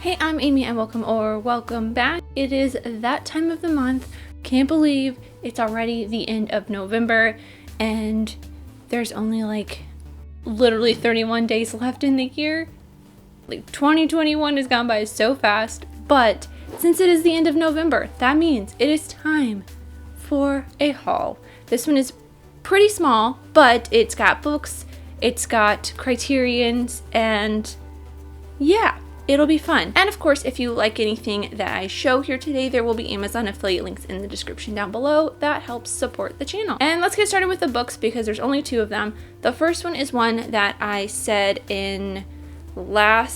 Hey, I'm Amy and welcome back. It is that time of the month. Can't believe it's already the end of November and there's only literally 31 days left in the year. 2021 has gone by so fast, but since it is the end of November, that means it is time for a haul. This one is pretty small, but it's got books, it's got Criterions, and yeah, it'll be fun. And of course, if you like anything that I show here today, there will be Amazon affiliate links in the description down below. That helps support the channel. And let's get started with the books because there's only two of them. The first one is one that I said in I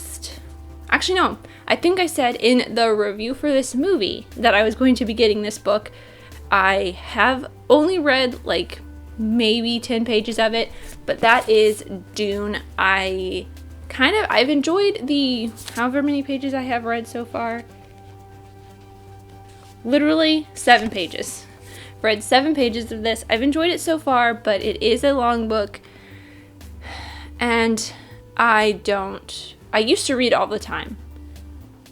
think I said in the review for this movie that I was going to be getting this book. I have only read maybe 10 pages of it, but that is Dune. I've enjoyed the however many pages I have read so far. Literally 7 pages. Read 7 pages of this. I've enjoyed it so far, but it is a long book. And I used to read all the time,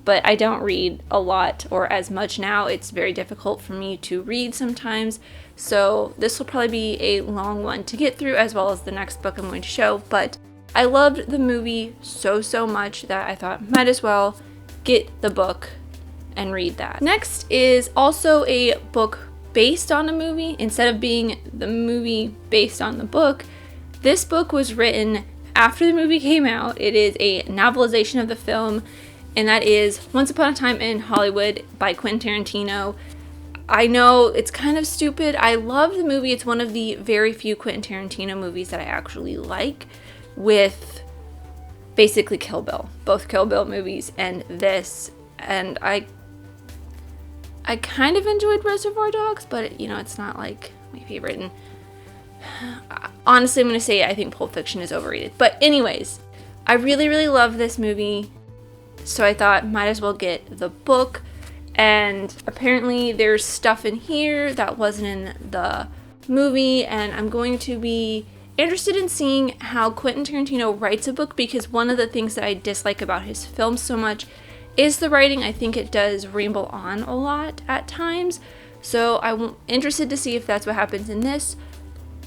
but I don't read a lot or as much now. It's very difficult for me to read sometimes. So this will probably be a long one to get through, as well as the next book I'm going to show. But I loved the movie so much that I thought might as well get the book and read that. Next is also a book based on a movie. Instead of being the movie based on the book, this book was written after the movie came out. It is a novelization of the film, and that is Once Upon a Time in Hollywood by Quentin Tarantino. I know it's kind of stupid. I love the movie. It's one of the very few Quentin Tarantino movies that I actually like, with basically Kill Bill, both Kill Bill movies and this. And I kind of enjoyed Reservoir Dogs, but it's not like my favorite. And honestly, I'm going to say I think Pulp Fiction is overrated. But anyways, I really love this movie, so I thought might as well get the book. And apparently there's stuff in here that wasn't in the movie, and I'm going to be interested in seeing how Quentin Tarantino writes a book, because one of the things that I dislike about his films so much is the writing. I think it does ramble on a lot at times, so I'm interested to see if that's what happens in this.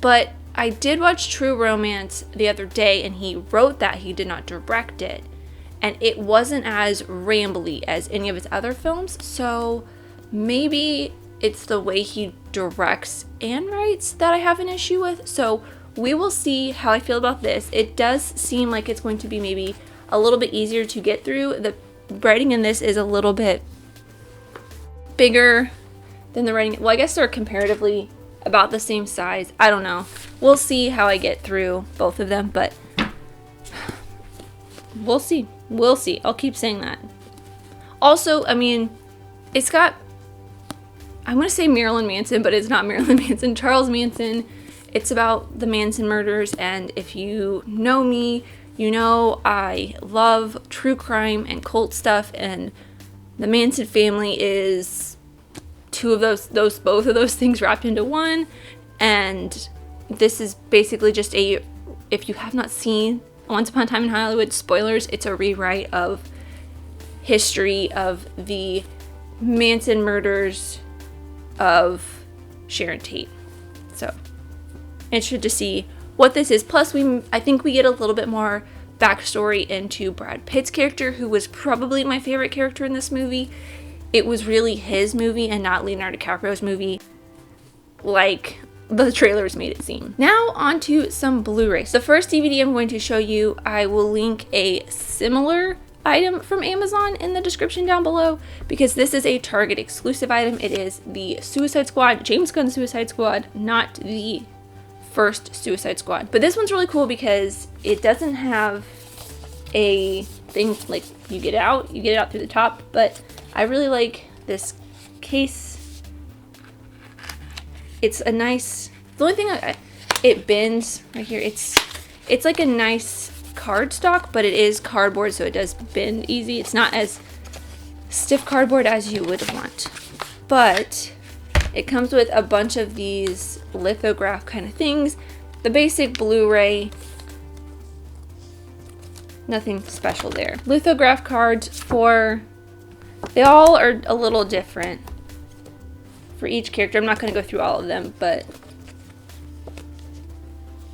But I did watch True Romance the other day, and he wrote that, he did not direct it, and it wasn't as rambly as any of his other films, so maybe it's the way he directs and writes that I have an issue with. So we will see how I feel about this. It does seem like it's going to be maybe a little bit easier to get through. The writing in this is a little bit bigger than the writing. Well, I guess they're comparatively about the same size. I don't know. We'll see how I get through both of them, but we'll see. We'll see. I'll keep saying that. Also, it's got, I'm going to say Marilyn Manson, but it's not Marilyn Manson. Charles Manson. It's about the Manson murders, and if you know me, you know I love true crime and cult stuff, and the Manson family is both of those things wrapped into one. And this is basically just if you have not seen Once Upon a Time in Hollywood, spoilers, it's a rewrite of history of the Manson murders of Sharon Tate. So interested to see what this is. Plus, I think we get a little bit more backstory into Brad Pitt's character, who was probably my favorite character in this movie. It was really his movie and not Leonardo DiCaprio's movie, like the trailers made it seem. Now on to some Blu-rays. The first DVD I'm going to show you, I will link a similar item from Amazon in the description down below, because this is a Target exclusive item. It is the Suicide Squad, James Gunn Suicide Squad, not the first Suicide Squad. But this one's really cool because it doesn't have a thing like you get it out through the top, but I really like this case. It's a nice, the only thing it bends right here, it's like a nice cardstock, but it is cardboard, so it does bend easy. It's not as stiff cardboard as you would want, but it comes with a bunch of these lithograph kind of things. The basic Blu-ray Nothing special there. Lithograph cards they all are a little different for each character. I'm not going to go through all of them, but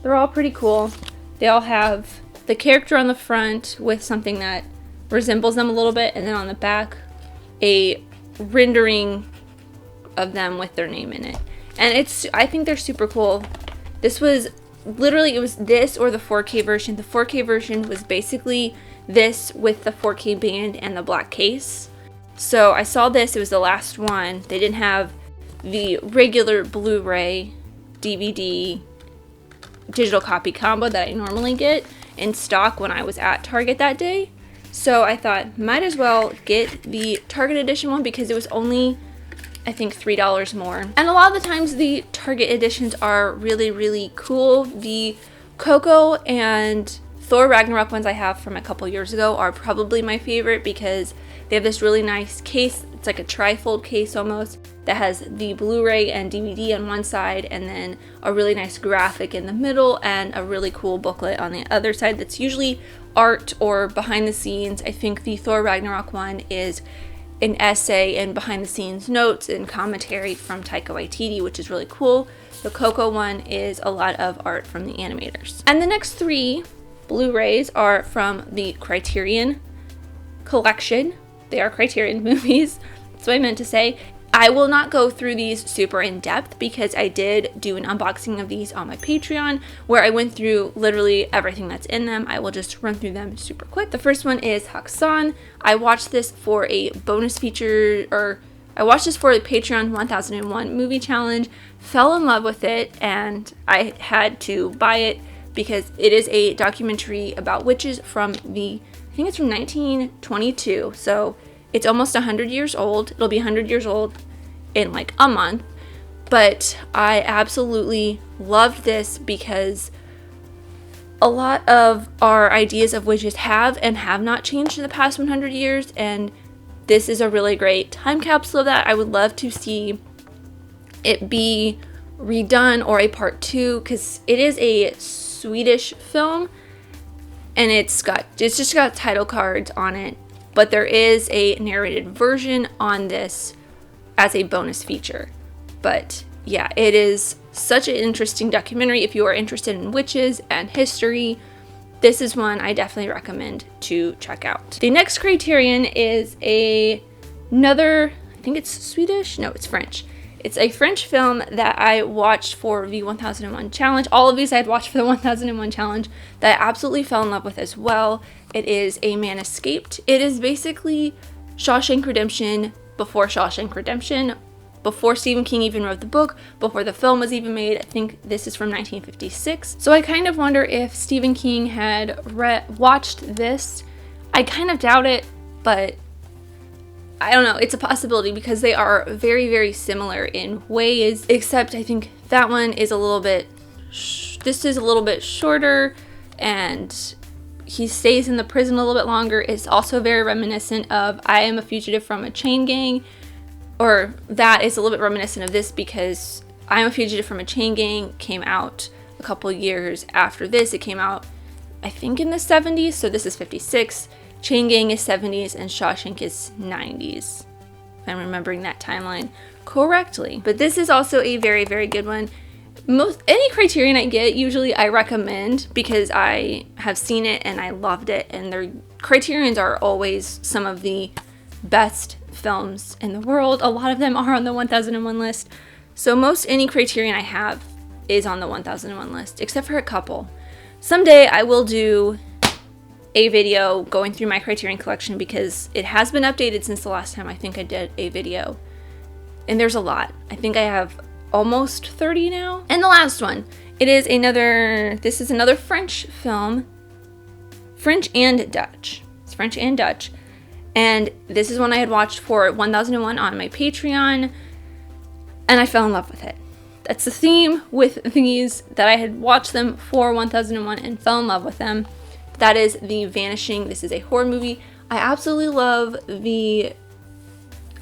they're all pretty cool. They all have the character on the front with something that resembles them a little bit, and then on the back, a rendering of them with their name in it. And I think they're super cool. This was literally, it was this or the 4K version. The 4K version was basically this with the 4K band and the black case. So I saw this, it was the last one. They didn't have the regular Blu-ray, DVD, digital copy combo that I normally get in stock when I was at Target that day. So I thought, might as well get the Target edition one because it was only, I think, $3 more. And a lot of the times the Target editions are really, really cool. The Coco and Thor Ragnarok ones I have from a couple years ago are probably my favorite because they have this really nice case. It's like a trifold case almost that has the Blu-ray and DVD on one side and then a really nice graphic in the middle and a really cool booklet on the other side that's usually art or behind the scenes. I think the Thor Ragnarok one is an essay and behind the scenes notes and commentary from Taika Waititi, which is really cool. The Coco one is a lot of art from the animators. And the next 3 Blu-rays are from the Criterion collection. They are Criterion movies. That's what I meant to say. I will not go through these super in depth because I did do an unboxing of these on my Patreon where I went through literally everything that's in them. I will just run through them super quick. The first one is Hakasan. I watched this for a bonus feature, or I watched this for the Patreon 1001 movie challenge, fell in love with it, and I had to buy it because it is a documentary about witches from I think it's from 1922, so it's almost 100 years old. It'll be 100 years old in like a month, but I absolutely loved this because a lot of our ideas of witches have and have not changed in the past 100 years, and this is a really great time capsule of that. I would love to see it be redone or a part 2 because it is a Swedish film and it's just got title cards on it, but there is a narrated version on this as a bonus feature. But yeah, it is such an interesting documentary. If you are interested in witches and history, this is one I definitely recommend to check out. The next Criterion is another, I think it's Swedish? No, it's French. It's a French film that I watched for the 1001 challenge. All of these I had watched for the 1001 challenge that I absolutely fell in love with as well. It is A Man Escaped. It is basically Shawshank Redemption before Shawshank Redemption, before Stephen King even wrote the book, before the film was even made. I think this is from 1956. So I kind of wonder if Stephen King had watched this. I kind of doubt it, but I don't know, it's a possibility because they are very, very similar in ways, except I think that one is a little bit, this is a little bit shorter and he stays in the prison a little bit longer. It's also very reminiscent of I Am a Fugitive from a Chain Gang, or that is a little bit reminiscent of this because I Am a Fugitive from a Chain Gang came out a couple years after this. It came out, I think, in the 70s, so this is 56. Chain Gang is 70s and Shawshank is 90s. If I'm remembering that timeline correctly. But this is also a very, very good one. Any Criterion I get, usually I recommend because I have seen it and I loved it. And their Criterions are always some of the best films in the world. A lot of them are on the 1001 list. So most any Criterion I have is on the 1001 list, except for a couple. Someday I will do a video going through my Criterion collection because it has been updated since the last time I think I did a video. And there's a lot. I think I have almost 30 now. And the last one, this is another French film. French and Dutch. It's French and Dutch. And this is one I had watched for 1001 on my Patreon. And I fell in love with it. That's the theme with these, that I had watched them for 1001 and fell in love with them. That is The Vanishing. This is a horror movie. I absolutely love the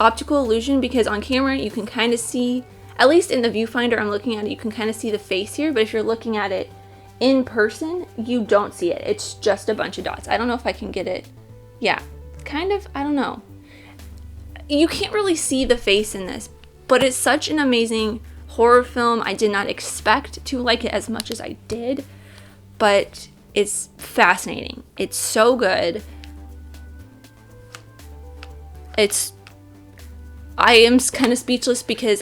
optical illusion because on camera you can kind of see, at least in the viewfinder I'm looking at it, you can kind of see the face here, but if you're looking at it in person, you don't see it. It's just a bunch of dots. I don't know if I can get it. Yeah, kind of, I don't know. You can't really see the face in this, but it's such an amazing horror film. I did not expect to like it as much as I did, but it's fascinating. It's so good. I am kind of speechless because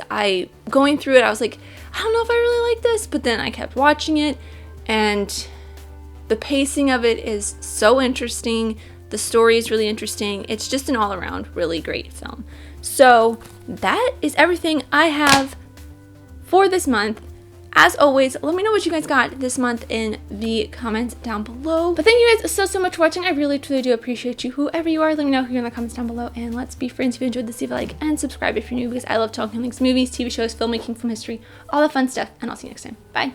going through it, I was like, I don't know if I really like this, but then I kept watching it, and the pacing of it is so interesting. The story is really interesting. It's just an all-around really great film. So that is everything I have for this month. As always, let me know what you guys got this month in the comments down below. But thank you guys so much for watching. I really truly do appreciate you, whoever you are. Let me know here in the comments down below, and let's be friends. If you enjoyed this, leave a like and subscribe if you're new, because I love talking things, movies, TV shows, filmmaking, film history, all the fun stuff, and I'll see you next time. Bye.